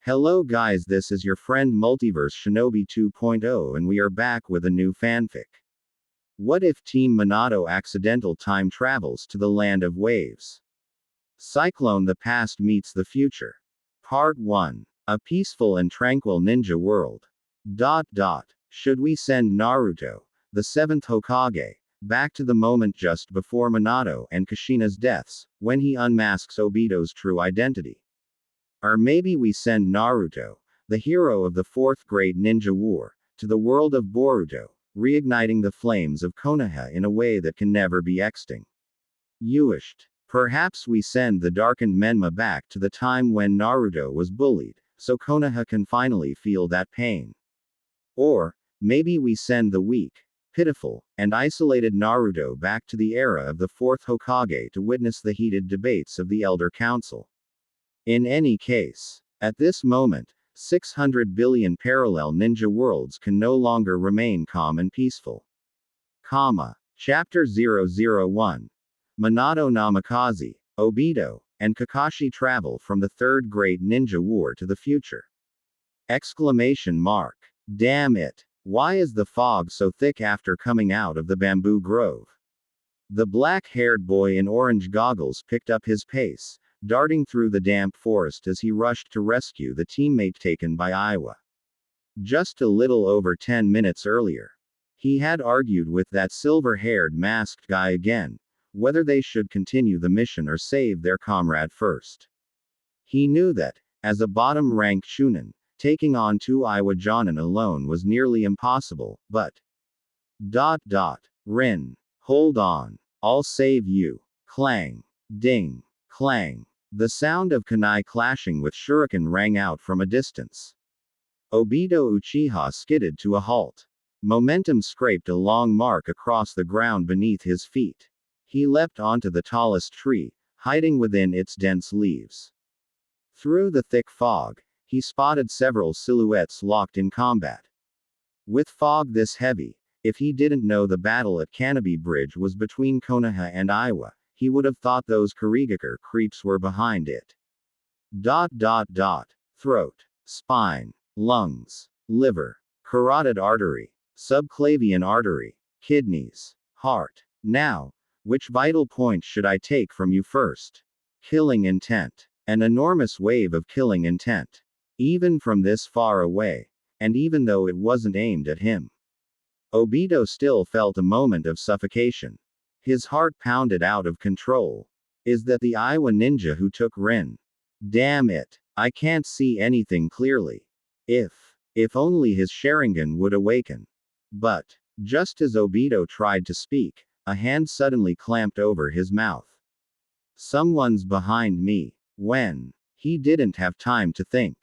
Hello guys, this is your friend Multiverse Shinobi 2.0 and we are back with a new fanfic. What if Team Minato accidental time travels to the land of waves? Cyclone the past meets the future. Part 1. A peaceful and tranquil ninja world. Should we send Naruto, the 7th Hokage, back to the moment just before Minato and Kushina's deaths, when he unmasks Obito's true identity? Or maybe we send Naruto, the hero of the 4th Great Ninja War, to the world of Boruto, reigniting the flames of Konoha in a way that can never be extinguished. Perhaps we send the darkened Menma back to the time when Naruto was bullied, so Konoha can finally feel that pain. Or, maybe we send the weak, pitiful, and isolated Naruto back to the era of the 4th Hokage to witness the heated debates of the Elder Council. In any case, at this moment, 600 billion parallel ninja worlds can no longer remain calm and peaceful. Chapter 001. Minato Namikaze, Obito, and Kakashi travel from the 3rd Great Ninja War to the future. Exclamation mark. Damn it. Why is the fog so thick after coming out of the bamboo grove? The black-haired boy in orange goggles picked up his pace, darting through the damp forest as he rushed to rescue the teammate taken by Aiwa. Just a little over 10 minutes earlier, he had argued with that silver-haired masked guy again, whether they should continue the mission or save their comrade first. He knew that, as a bottom-ranked Chunin, taking on 2 Aiwa Jonin alone was nearly impossible, but... Rin. Hold on. I'll save you. Clang. Ding. Clang. The sound of kunai clashing with shuriken rang out from a distance. Obito Uchiha skidded to a halt. Momentum scraped a long mark across the ground beneath his feet. He leapt onto the tallest tree, hiding within its dense leaves. Through the thick fog, he spotted several silhouettes locked in combat. With fog this heavy, if he didn't know the battle at Canopy Bridge was between Konoha and Aiwa, he would have thought those Kurigakure creeps were behind it. Throat, spine, lungs, liver, carotid artery, subclavian artery, kidneys, heart. Now, which vital point should I take from you first? Killing intent. An enormous wave of killing intent. Even from this far away, and even though it wasn't aimed at him. Obito still felt a moment of suffocation. His heart pounded out of control. Is that the Aiwa ninja who took Rin? Damn it. I can't see anything clearly. If only his Sharingan would awaken. But, just as Obito tried to speak, a hand suddenly clamped over his mouth. Someone's behind me. When? He didn't have time to think.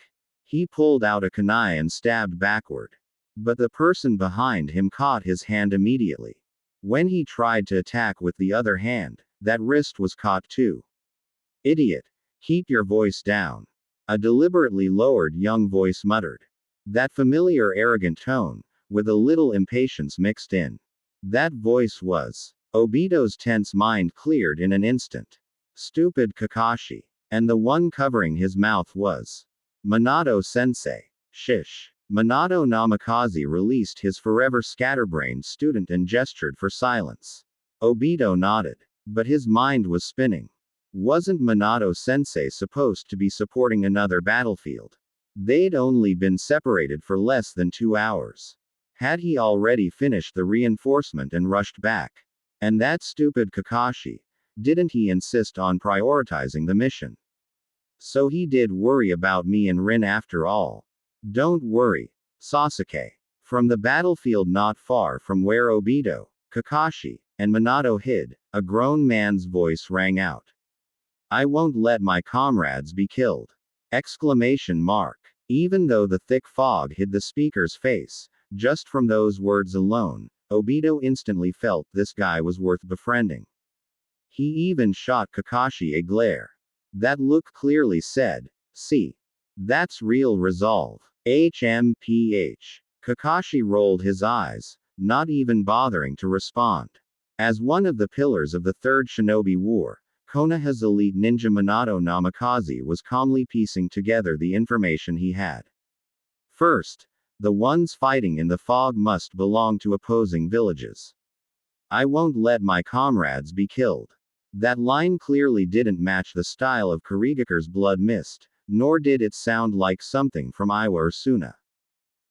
He pulled out a kunai and stabbed backward. But the person behind him caught his hand immediately. When he tried to attack with the other hand, that wrist was caught too. Idiot. Keep your voice down. A deliberately lowered young voice muttered. That familiar arrogant tone, with a little impatience mixed in. That voice was. Obito's tense mind cleared in an instant. Stupid Kakashi. And the one covering his mouth was. Minato-sensei. Shish. Minato Namikaze released his forever scatterbrained student and gestured for silence. Obito nodded. But his mind was spinning. Wasn't Minato-sensei supposed to be supporting another battlefield? They'd only been separated for less than 2 hours. Had he already finished the reinforcement and rushed back? And that stupid Kakashi, didn't he insist on prioritizing the mission? So he did worry about me and Rin after all. Don't worry, Sasuke. From the battlefield not far from where Obito, Kakashi, and Minato hid, a grown man's voice rang out. I won't let my comrades be killed! Exclamation mark. Even though the thick fog hid the speaker's face, just from those words alone, Obito instantly felt this guy was worth befriending. He even shot Kakashi a glare. That look clearly said, see. That's real resolve. HMPH. Kakashi rolled his eyes, not even bothering to respond. As one of the pillars of the Third Shinobi War, Konoha's elite ninja Minato Namikaze was calmly piecing together the information he had. First, the ones fighting in the fog must belong to opposing villages. I won't let my comrades be killed. That line clearly didn't match the style of Kurigakure's Blood Mist, nor did it sound like something from Iwa or Suna.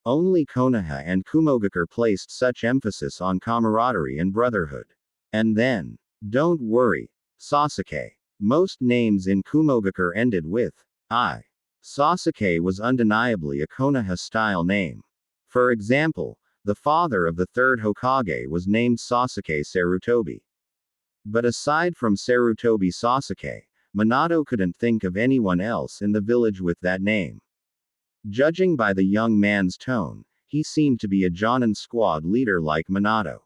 Only Konoha and Kumogakure placed such emphasis on camaraderie and brotherhood. And then, don't worry, Sasuke. Most names in Kumogakure ended with I. Sasuke was undeniably a Konoha-style name. For example, the father of the third Hokage was named Sasuke Sarutobi. But aside from Sarutobi Sasuke, Minato couldn't think of anyone else in the village with that name. Judging by the young man's tone, he seemed to be a Jonin squad leader like Minato.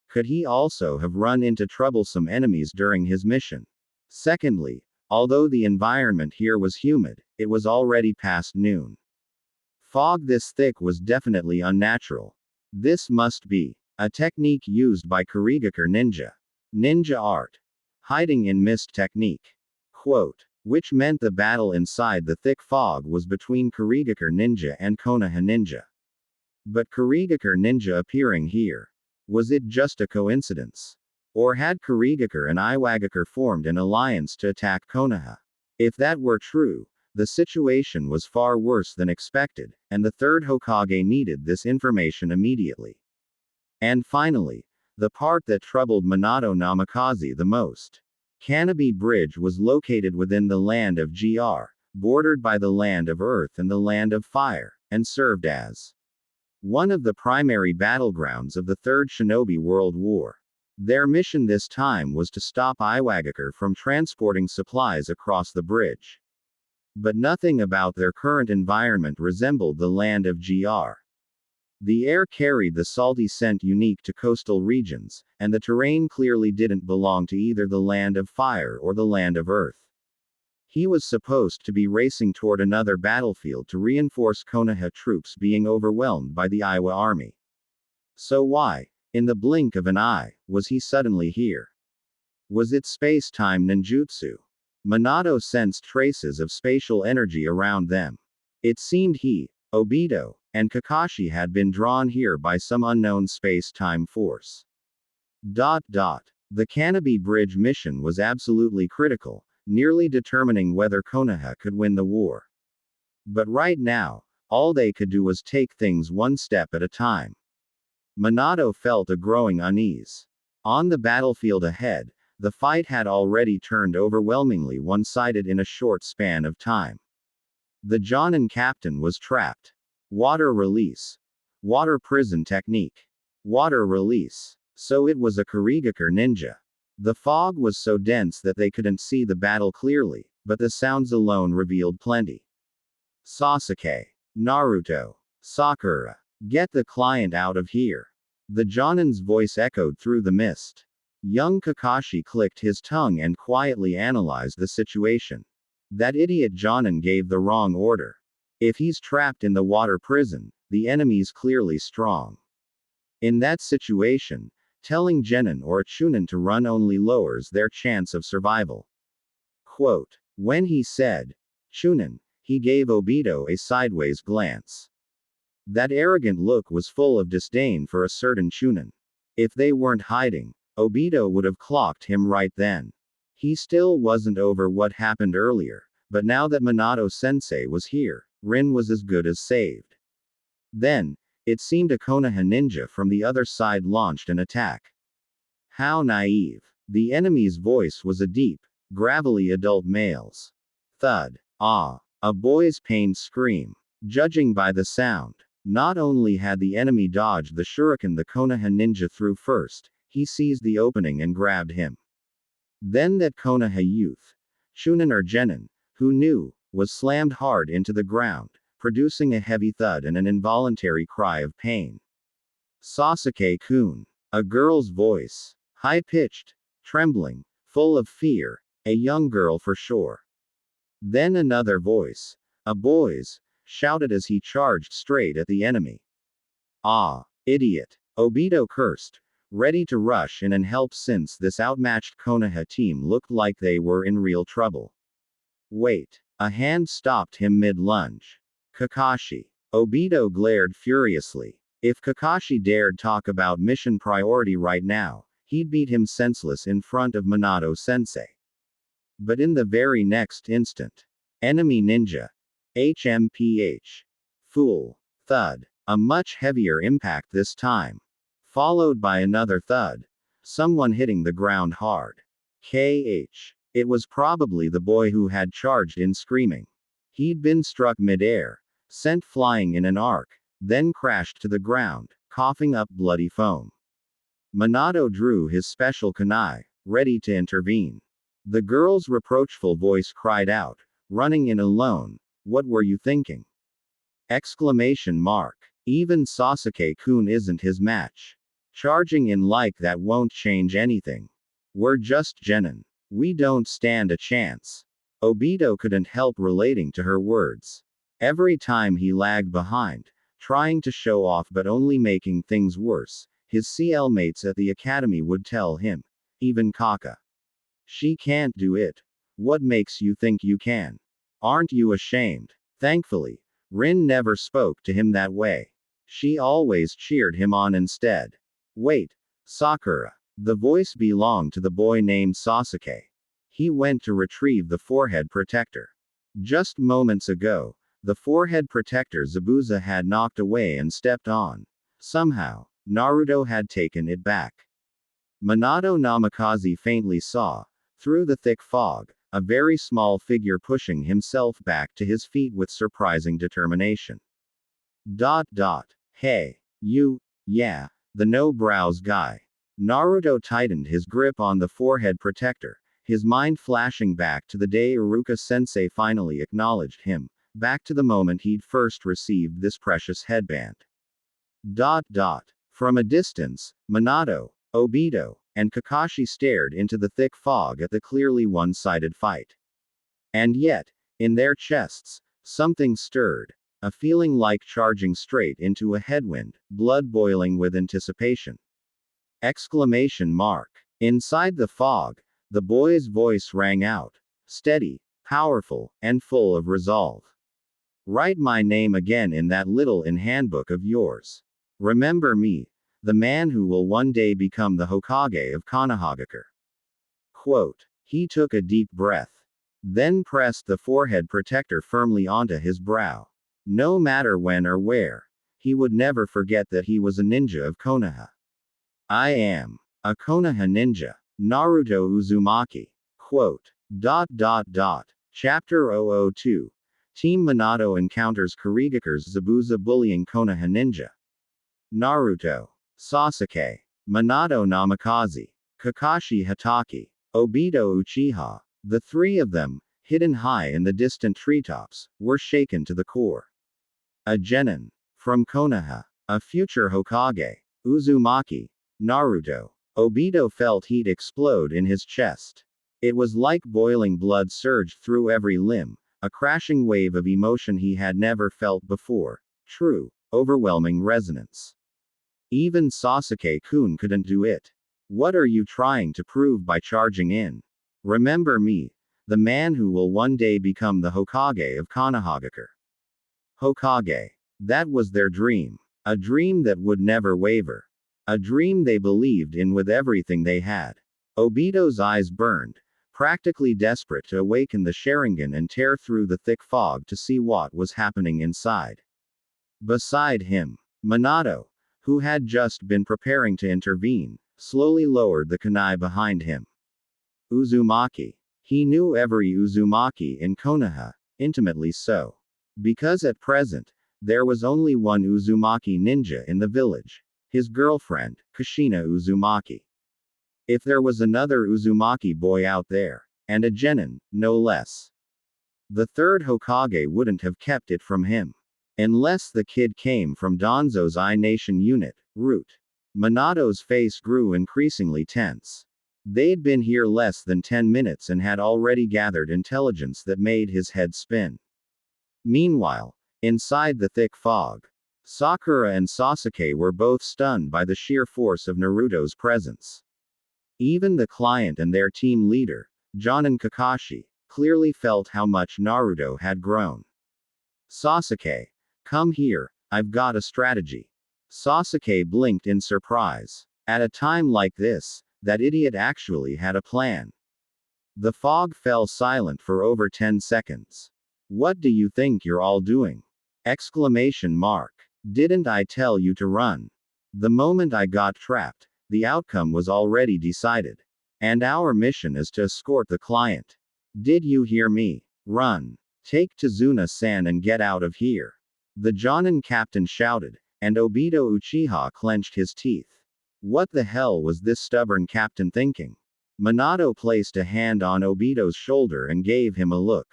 Could he also have run into troublesome enemies during his mission? Secondly, although the environment here was humid, it was already past noon. Fog this thick was definitely unnatural. This must be a technique used by Kurigakure ninja. Ninja art. Hiding in mist technique. Quote. Which meant the battle inside the thick fog was between Kurigakure ninja and Konoha ninja. But Kurigakure ninja appearing here. Was it just a coincidence? Or had Kurigakure and Iwagakure formed an alliance to attack Konoha? If that were true, the situation was far worse than expected, and the third Hokage needed this information immediately. And finally, the part that troubled Minato Namikaze the most. Canopy Bridge was located within the land of GR, bordered by the land of Earth and the land of Fire, and served as one of the primary battlegrounds of the Third Shinobi World War. Their mission this time was to stop Iwagakure from transporting supplies across the bridge. But nothing about their current environment resembled the land of GR. The air carried the salty scent unique to coastal regions, and the terrain clearly didn't belong to either the land of fire or the land of earth. He was supposed to be racing toward another battlefield to reinforce Konoha troops being overwhelmed by the Iwa army. So why, in the blink of an eye, was he suddenly here? Was it space-time ninjutsu? Minato sensed traces of spatial energy around them. It seemed he, Obito, and Kakashi had been drawn here by some unknown space-time force. The Canopy Bridge mission was absolutely critical, nearly determining whether Konoha could win the war. But right now, all they could do was take things one step at a time. Minato felt a growing unease. On the battlefield ahead, the fight had already turned overwhelmingly one-sided in a short span of time. The Jonin captain was trapped. Water release. Water prison technique. Water release. So it was a Kurigakure ninja. The fog was so dense that they couldn't see the battle clearly, but the sounds alone revealed plenty. Sasuke. Naruto. Sakura. Get the client out of here. The Jonin's voice echoed through the mist. Young Kakashi clicked his tongue and quietly analyzed the situation. That idiot Jonin gave the wrong order. If he's trapped in the water prison, the enemy's clearly strong. In that situation, telling Genin or a Chunin to run only lowers their chance of survival. Quote. When he said, Chunin, he gave Obito a sideways glance. That arrogant look was full of disdain for a certain Chunin. If they weren't hiding, Obito would have clocked him right then. He still wasn't over what happened earlier, but now that Minato-sensei was here, Rin was as good as saved. Then, it seemed a Konoha ninja from the other side launched an attack. How naive. The enemy's voice was a deep, gravelly adult male's. Thud. Ah. A boy's pained scream. Judging by the sound, not only had the enemy dodged the shuriken the Konoha ninja threw first, he seized the opening and grabbed him. Then that Konoha youth, Chunin or Genin, who knew, was slammed hard into the ground, producing a heavy thud and an involuntary cry of pain. Sasuke-kun. A girl's voice. High-pitched, trembling, full of fear, a young girl for sure. Then another voice, a boy's, shouted as he charged straight at the enemy. Ah, idiot. Obito cursed, ready to rush in and help since this outmatched Konoha team looked like they were in real trouble. Wait. A hand stopped him mid-lunge. Kakashi. Obito glared furiously. If Kakashi dared talk about mission priority right now, he'd beat him senseless in front of Minato-sensei. But in the very next instant, enemy ninja. HMPH. Fool. Thud. A much heavier impact this time. Followed by another thud. Someone hitting the ground hard. KH. It was probably the boy who had charged in screaming. He'd been struck mid-air, sent flying in an arc, then crashed to the ground, coughing up bloody foam. Minato drew his special kunai, ready to intervene. The girl's reproachful voice cried out, running in alone, "What were you thinking?" Exclamation mark. Even Sasuke-kun isn't his match. Charging in like that won't change anything. We're just genin. We don't stand a chance. Obito couldn't help relating to her words. Every time he lagged behind, trying to show off but only making things worse, his CL mates at the academy would tell him, even Kaka. She can't do it. What makes you think you can? Aren't you ashamed? Thankfully, Rin never spoke to him that way. She always cheered him on instead. Wait, Sakura. The voice belonged to the boy named Sasuke. He went to retrieve the forehead protector. Just moments ago, the forehead protector Zabuza had knocked away and stepped on. Somehow, Naruto had taken it back. Minato Namikaze faintly saw, through the thick fog, a very small figure pushing himself back to his feet with surprising determination. Hey, you, yeah, the no-brows guy. Naruto tightened his grip on the forehead protector, his mind flashing back to the day Iruka-sensei finally acknowledged him, back to the moment he'd first received this precious headband. From a distance, Minato, Obito, and Kakashi stared into the thick fog at the clearly one-sided fight. And yet, in their chests, something stirred, a feeling like charging straight into a headwind, blood boiling with anticipation. Exclamation mark. Inside the fog, the boy's voice rang out, steady, powerful, and full of resolve. Write my name again in that little handbook of yours. Remember me, the man who will one day become the Hokage of Konohagakure. Quote. He took a deep breath. Then pressed the forehead protector firmly onto his brow. No matter when or where, he would never forget that he was a ninja of Konoha. I am a Konoha ninja. Naruto Uzumaki. Quote. Chapter 002. Team Minato encounters Karigakure's Zabuza bullying Konoha ninja. Naruto. Sasuke. Minato Namikaze. Kakashi Hatake. Obito Uchiha. The three of them, hidden high in the distant treetops, were shaken to the core. A genin. From Konoha. A future Hokage. Uzumaki. Naruto. Obito felt heat explode in his chest. It was like boiling blood surged through every limb, a crashing wave of emotion he had never felt before. True, overwhelming resonance. Even Sasuke-kun couldn't do it. What are you trying to prove by charging in? Remember me, the man who will one day become the Hokage of Konohagakure. Hokage. That was their dream. A dream that would never waver. A dream they believed in with everything they had. Obito's eyes burned, practically desperate to awaken the Sharingan and tear through the thick fog to see what was happening inside. Beside him, Minato, who had just been preparing to intervene, slowly lowered the kunai behind him. Uzumaki. He knew every Uzumaki in Konoha, intimately so. Because at present, there was only one Uzumaki ninja in the village. His girlfriend, Kushina Uzumaki. If there was another Uzumaki boy out there, and a genin, no less. The third Hokage wouldn't have kept it from him. Unless the kid came from Danzo's I Nation unit, Root. Minato's face grew increasingly tense. They'd been here less than 10 minutes and had already gathered intelligence that made his head spin. Meanwhile, inside the thick fog, Sakura and Sasuke were both stunned by the sheer force of Naruto's presence. Even the client and their team leader, Jonin Kakashi, clearly felt how much Naruto had grown. Sasuke, come here, I've got a strategy. Sasuke blinked in surprise. At a time like this, that idiot actually had a plan. The fog fell silent for over 10 seconds. What do you think you're all doing? Exclamation mark. Didn't I tell you to run? The moment I got trapped, the outcome was already decided. And our mission is to escort the client. Did you hear me? Run. Take Tazuna-san and get out of here. The Jonin captain shouted, and Obito Uchiha clenched his teeth. What the hell was this stubborn captain thinking? Minato placed a hand on Obito's shoulder and gave him a look.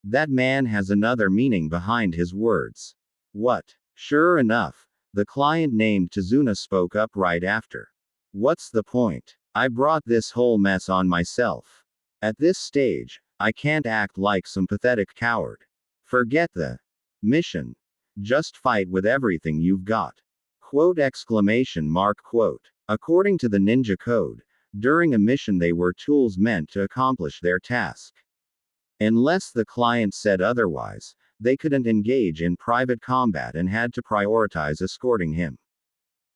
That man has another meaning behind his words. What? Sure enough, the client named Tazuna spoke up right after. What's the point? I brought this whole mess on myself. At this stage, I can't act like some pathetic coward. Forget the mission. Just fight with everything you've got. Quote exclamation mark quote. According to the ninja code, during a mission they were tools meant to accomplish their task. Unless the client said otherwise, they couldn't engage in private combat and had to prioritize escorting him.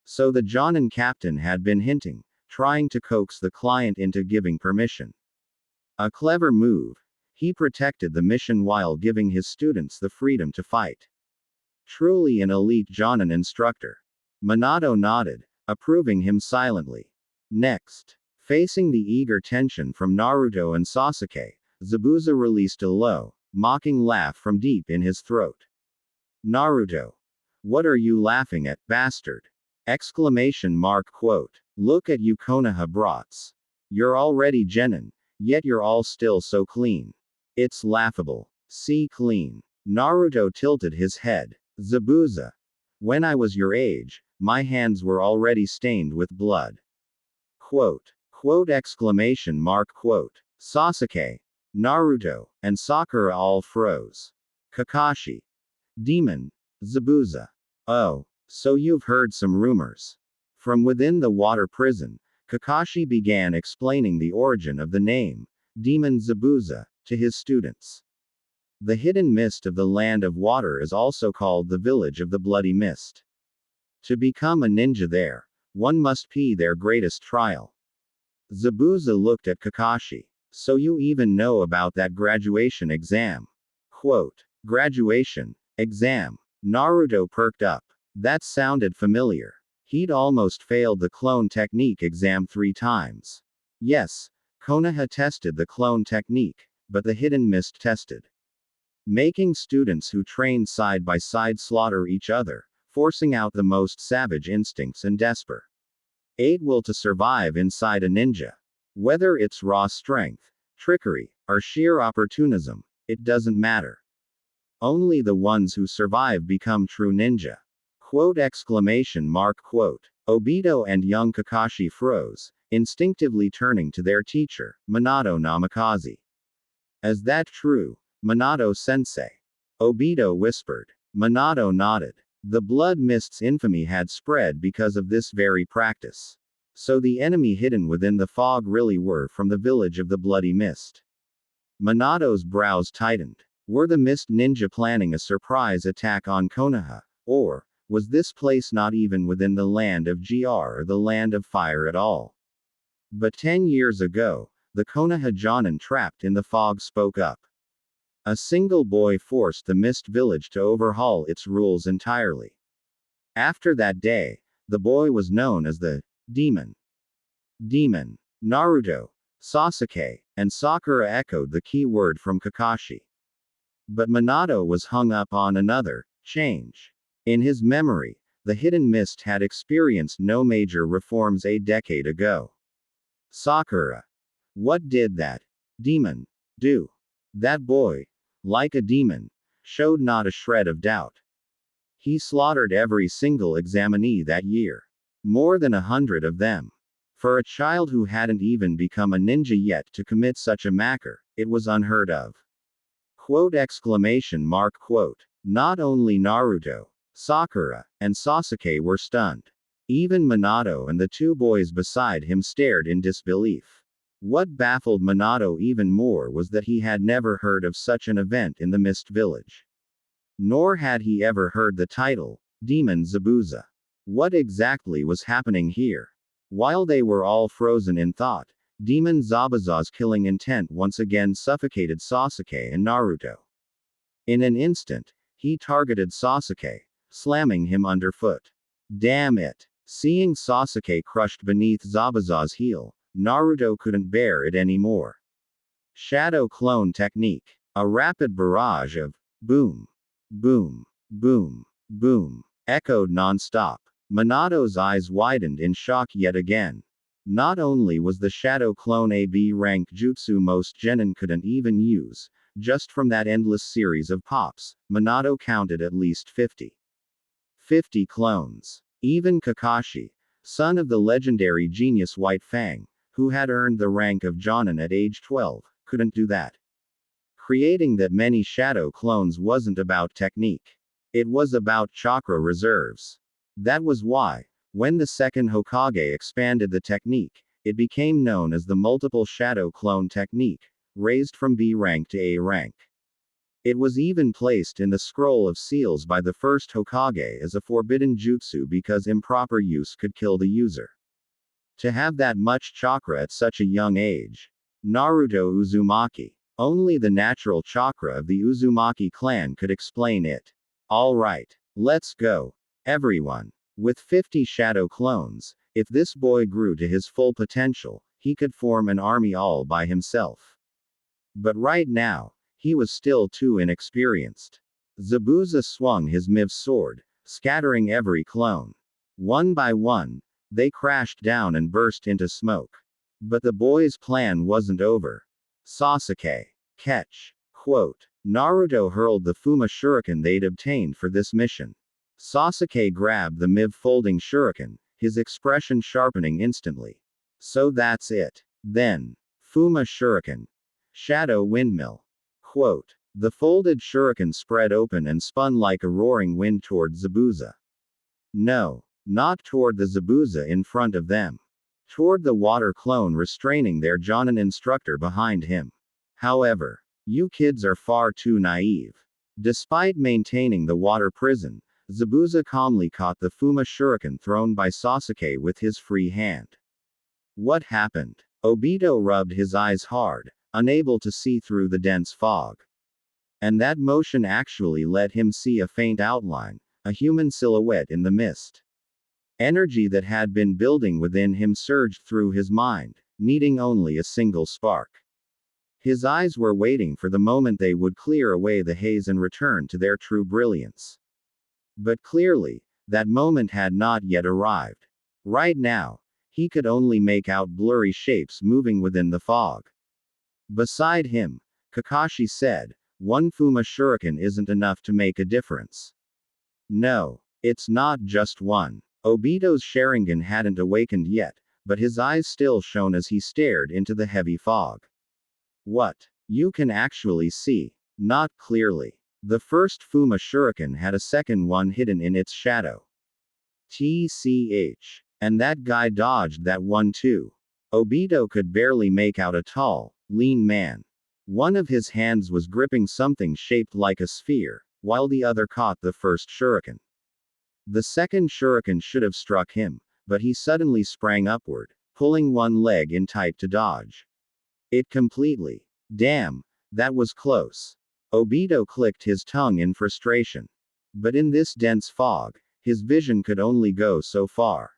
So the Jonin captain had been hinting, trying to coax the client into giving permission. A clever move. He protected the mission while giving his students the freedom to fight. Truly an elite Jonin instructor. Minato nodded, approving him silently. Next, facing the eager tension from Naruto and Sasuke, Zabuza released a low, mocking laugh from deep in his throat. Naruto. What are you laughing at, bastard? Exclamation mark quote. Look at you Konoha brats. You're already genin, yet you're all still so clean. It's laughable. See clean. Naruto tilted his head. Zabuza. When I was your age, my hands were already stained with blood. Quote. Quote exclamation mark quote. Sasuke, Naruto, and Sakura all froze. Kakashi. Demon. Zabuza. Oh, so you've heard some rumors. From within the water prison, Kakashi began explaining the origin of the name, Demon Zabuza, to his students. The hidden mist of the land of water is also called the village of the bloody mist. To become a ninja there, one must pay their greatest trial. Zabuza looked at Kakashi. So you even know about that graduation exam? Quote. Graduation exam. Naruto perked up. That sounded familiar. He'd almost failed the clone technique exam 3 times. Yes, Konoha tested the clone technique, but the hidden mist tested. Making students who train side by side slaughter each other, forcing out the most savage instincts and desperate will to survive inside a ninja. Whether it's raw strength, trickery, or sheer opportunism, it doesn't matter. Only the ones who survive become true ninja. Quote exclamation mark quote. Obito and young Kakashi froze, instinctively turning to their teacher, Minato Namikaze. Is that true, Minato-sensei? Obito whispered. Minato nodded. The blood mist's infamy had spread because of this very practice. So the enemy hidden within the fog really were from the village of the bloody mist. Minato's brows tightened. Were the mist ninja planning a surprise attack on Konoha, or was this place not even within the land of GR or the land of fire at all? But 10 years ago, the Konoha Jonin trapped in the fog spoke up. A single boy forced the mist village to overhaul its rules entirely. After that day, the boy was known as the Demon. Demon. Naruto, Sasuke, and Sakura echoed the key word from Kakashi. But Minato was hung up on another change. In his memory, the hidden mist had experienced no major reforms a decade ago. Sakura. What did that demon do? That boy, like a demon, showed not a shred of doubt. He slaughtered every single examinee that year. More than 100 of them. For a child who hadn't even become a ninja yet to commit such a massacre, it was unheard of. Quote exclamation mark quote. Not only Naruto, Sakura and Sasuke were stunned. Even Minato and the two boys beside him stared in disbelief. What baffled Minato even more was that he had never heard of such an event in the Mist Village. Nor had he ever heard the title, Demon Zabuza. What exactly was happening here? While they were all frozen in thought, Demon Zabuza's killing intent once again suffocated Sasuke and Naruto. In an instant, he targeted Sasuke, slamming him underfoot. Damn it! Seeing Sasuke crushed beneath Zabuza's heel, Naruto couldn't bear it anymore. Shadow Clone Technique. A rapid barrage of boom, boom, boom, boom echoed non-stop. Minato's eyes widened in shock yet again. Not only was the Shadow Clone a B-rank jutsu most genin couldn't even use, just from that endless series of pops, Minato counted at least 50. 50 clones. Even Kakashi, son of the legendary genius White Fang, who had earned the rank of Jonin at age 12, couldn't do that. Creating that many shadow clones wasn't about technique. It was about chakra reserves. That was why, when the second Hokage expanded the technique, it became known as the multiple shadow clone technique, raised from B rank to A rank. It was even placed in the scroll of seals by the first Hokage as a forbidden jutsu because improper use could kill the user. To have that much chakra at such a young age. Naruto Uzumaki. Only the natural chakra of the Uzumaki clan could explain it. Alright, let's go. Everyone. With 50 shadow clones, if this boy grew to his full potential, he could form an army all by himself. But right now, he was still too inexperienced. Zabuza swung his Miv sword, scattering every clone. One by one, they crashed down and burst into smoke. But the boy's plan wasn't over. Sasuke. Catch. Quote. Naruto hurled the Fuma shuriken they'd obtained for this mission. Sasuke grabbed the Miv folding shuriken, his expression sharpening instantly. So that's it. Then. Fuma shuriken. Shadow windmill. Quote. The folded shuriken spread open and spun like a roaring wind toward Zabuza. No, not toward the Zabuza in front of them. Toward the water clone restraining their Jonin instructor behind him. However, you kids are far too naive. Despite maintaining the water prison, Zabuza calmly caught the Fuma shuriken thrown by Sasuke with his free hand. What happened? Obito rubbed his eyes hard, unable to see through the dense fog. And that motion actually let him see a faint outline, a human silhouette in the mist. Energy that had been building within him surged through his mind, needing only a single spark. His eyes were waiting for the moment they would clear away the haze and return to their true brilliance. But clearly, that moment had not yet arrived. Right now, he could only make out blurry shapes moving within the fog. Beside him, Kakashi said, "One Fuma shuriken isn't enough to make a difference." No, it's not just one. Obito's Sharingan hadn't awakened yet, but his eyes still shone as he stared into the heavy fog. What? You can actually see. Not clearly. The first Fuma shuriken had a second one hidden in its shadow. TCH. And that guy dodged that one too. Obito could barely make out a tall, lean man. One of his hands was gripping something shaped like a sphere, while the other caught the first shuriken. The second shuriken should have struck him, but he suddenly sprang upward, pulling one leg in tight to dodge it completely. Damn, that was close. Obito clicked his tongue in frustration. But in this dense fog, his vision could only go so far.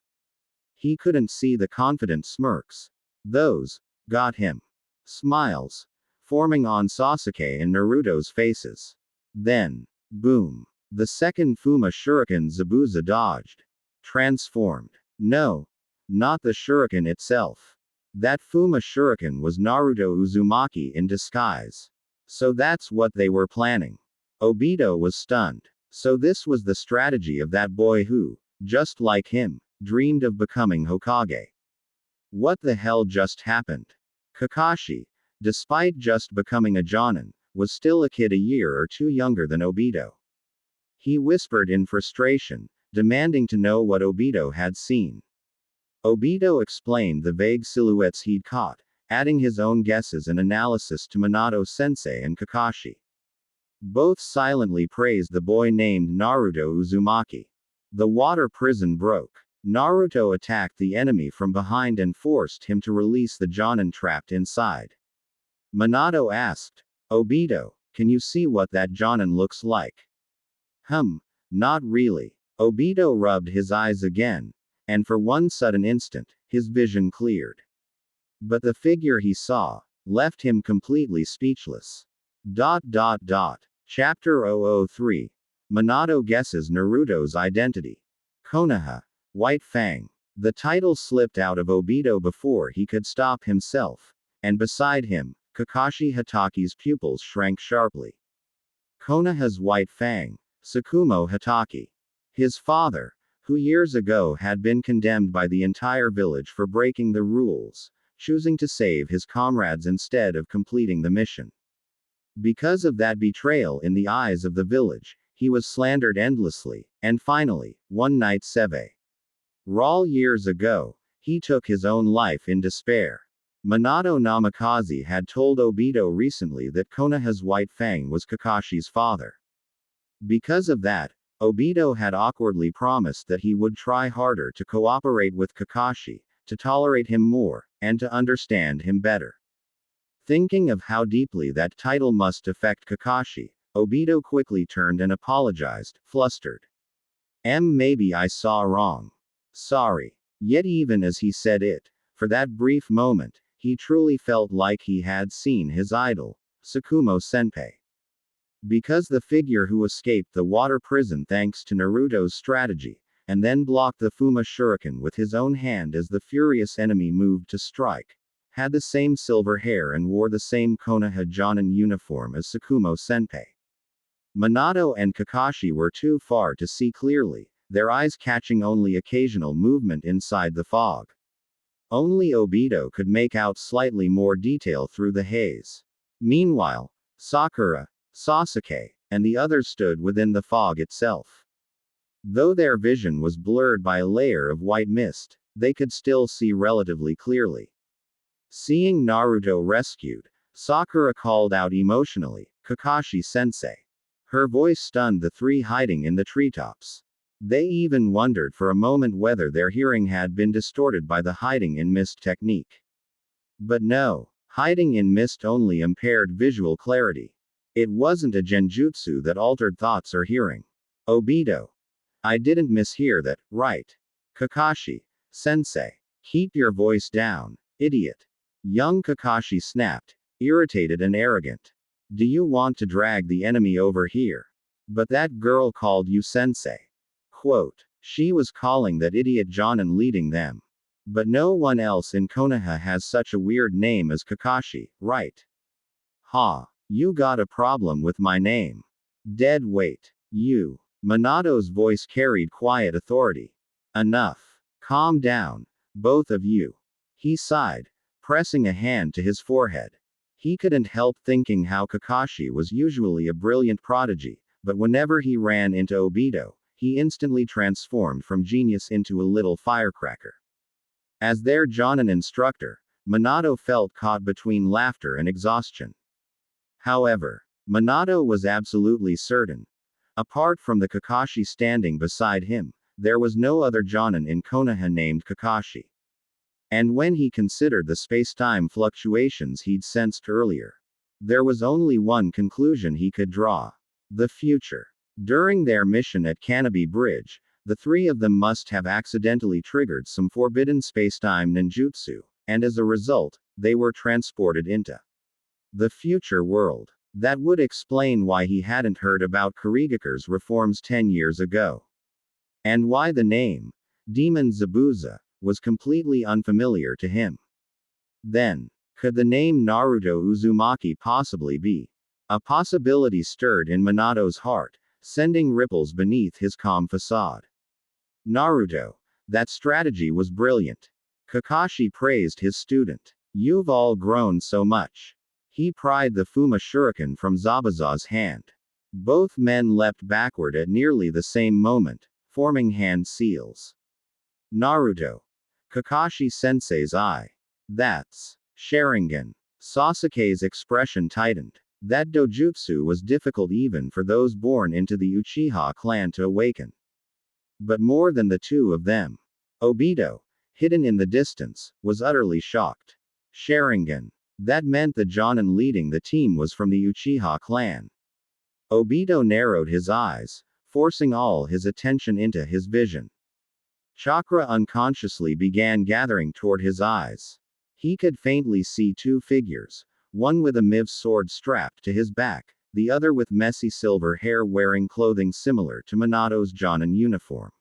He couldn't see the confident smirks. Those got him smiles forming on Sasuke and Naruto's faces. Then, boom. The second Fuma shuriken Zabuza dodged. Transformed. No, not the shuriken itself. That Fuma shuriken was Naruto Uzumaki in disguise. So that's what they were planning. Obito was stunned. So this was the strategy of that boy who, just like him, dreamed of becoming Hokage. What the hell just happened? Kakashi, despite just becoming a Jonin, was still a kid a year or two younger than Obito. He whispered in frustration, demanding to know what Obito had seen. Obito explained the vague silhouettes he'd caught, adding his own guesses and analysis to Minato-sensei and Kakashi. Both silently praised the boy named Naruto Uzumaki. The water prison broke. Naruto attacked the enemy from behind and forced him to release the Jonin trapped inside. Minato asked, Obito, can you see what that Jonin looks like? Not really. Obito rubbed his eyes again, and for one sudden instant, his vision cleared. But the figure he saw left him completely speechless. Chapter 003. Minato guesses Naruto's identity. Konoha. White Fang. The title slipped out of Obito before he could stop himself, and beside him, Kakashi Hataki's pupils shrank sharply. Konoha's White Fang. Tsukumo Hataki. His father, who years ago had been condemned by the entire village for breaking the rules, choosing to save his comrades instead of completing the mission. Because of that betrayal in the eyes of the village, he was slandered endlessly, and finally, one night several years ago, he took his own life in despair. Minato Namikaze had told Obito recently that Konoha's White Fang was Kakashi's father. Because of that, Obito had awkwardly promised that he would try harder to cooperate with Kakashi, to tolerate him more, and to understand him better. Thinking of how deeply that title must affect Kakashi, Obito quickly turned and apologized, flustered. Maybe I saw wrong. Sorry. Yet even as he said it, for that brief moment, he truly felt like he had seen his idol, Tsukumo Senpai. Because the figure who escaped the water prison thanks to Naruto's strategy, and then blocked the Fuma Shuriken with his own hand as the furious enemy moved to strike, had the same silver hair and wore the same Konoha Jonin uniform as Tsukumo Senpai. Minato and Kakashi were too far to see clearly, their eyes catching only occasional movement inside the fog. Only Obito could make out slightly more detail through the haze. Meanwhile, Sakura, Sasuke, and the others stood within the fog itself. Though their vision was blurred by a layer of white mist, they could still see relatively clearly. Seeing Naruto rescued, Sakura called out emotionally, Kakashi-sensei. Her voice stunned the three hiding in the treetops. They even wondered for a moment whether their hearing had been distorted by the hiding in mist technique. But no, hiding in mist only impaired visual clarity. It wasn't a genjutsu that altered thoughts or hearing. Obito. I didn't mishear that, right? Kakashi-sensei. Keep your voice down, idiot. Young Kakashi snapped, irritated and arrogant. Do you want to drag the enemy over here? But that girl called you sensei. Quote. She was calling that idiot Jonin leading them. But no one else in Konoha has such a weird name as Kakashi, right? Ha. You got a problem with my name. Dead weight. You. Minato's voice carried quiet authority. Enough. Calm down, both of you. He sighed, pressing a hand to his forehead. He couldn't help thinking how Kakashi was usually a brilliant prodigy, but whenever he ran into Obito, he instantly transformed from genius into a little firecracker. As their Jonin instructor, Minato felt caught between laughter and exhaustion. However, Minato was absolutely certain. Apart from the Kakashi standing beside him, there was no other Jonin in Konoha named Kakashi. And when he considered the space-time fluctuations he'd sensed earlier, there was only one conclusion he could draw. The future. During their mission at Canopy Bridge, the three of them must have accidentally triggered some forbidden space-time ninjutsu, and as a result, they were transported into the future world. That would explain why he hadn't heard about Kurigakure's reforms 10 years ago. And why the name, Demon Zabuza, was completely unfamiliar to him. Then, could the name Naruto Uzumaki possibly be? A possibility stirred in Minato's heart, sending ripples beneath his calm facade. Naruto. That strategy was brilliant. Kakashi praised his student. You've all grown so much. He pried the Fuma Shuriken from Zabuza's hand. Both men leapt backward at nearly the same moment, forming hand seals. Naruto. Kakashi-sensei's eye. That's Sharingan. Sasuke's expression tightened. That dojutsu was difficult even for those born into the Uchiha clan to awaken. But more than the two of them, Obito, hidden in the distance, was utterly shocked. Sharingan. That meant the Jonin leading the team was from the Uchiha clan. Obito narrowed his eyes, forcing all his attention into his vision. Chakra unconsciously began gathering toward his eyes. He could faintly see two figures, one with a Miv sword strapped to his back, the other with messy silver hair wearing clothing similar to Minato's Jonin uniform.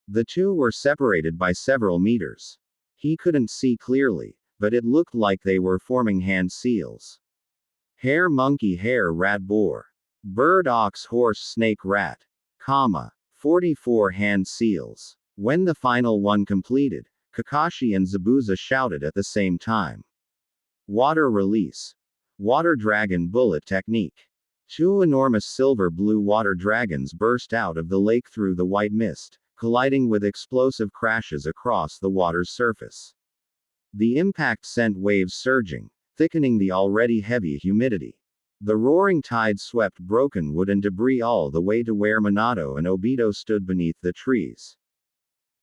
The two were separated by several meters. He couldn't see clearly, but it looked like they were forming hand seals. Hare monkey hare rat boar. Bird ox horse snake rat. 44 hand seals. When the final one completed, Kakashi and Zabuza shouted at the same time. Water release. Water dragon bullet technique. Two enormous silver-blue water dragons burst out of the lake through the white mist, colliding with explosive crashes across the water's surface. The impact sent waves surging, thickening the already heavy humidity. The roaring tide swept broken wood and debris all the way to where Minato and Obito stood beneath the trees.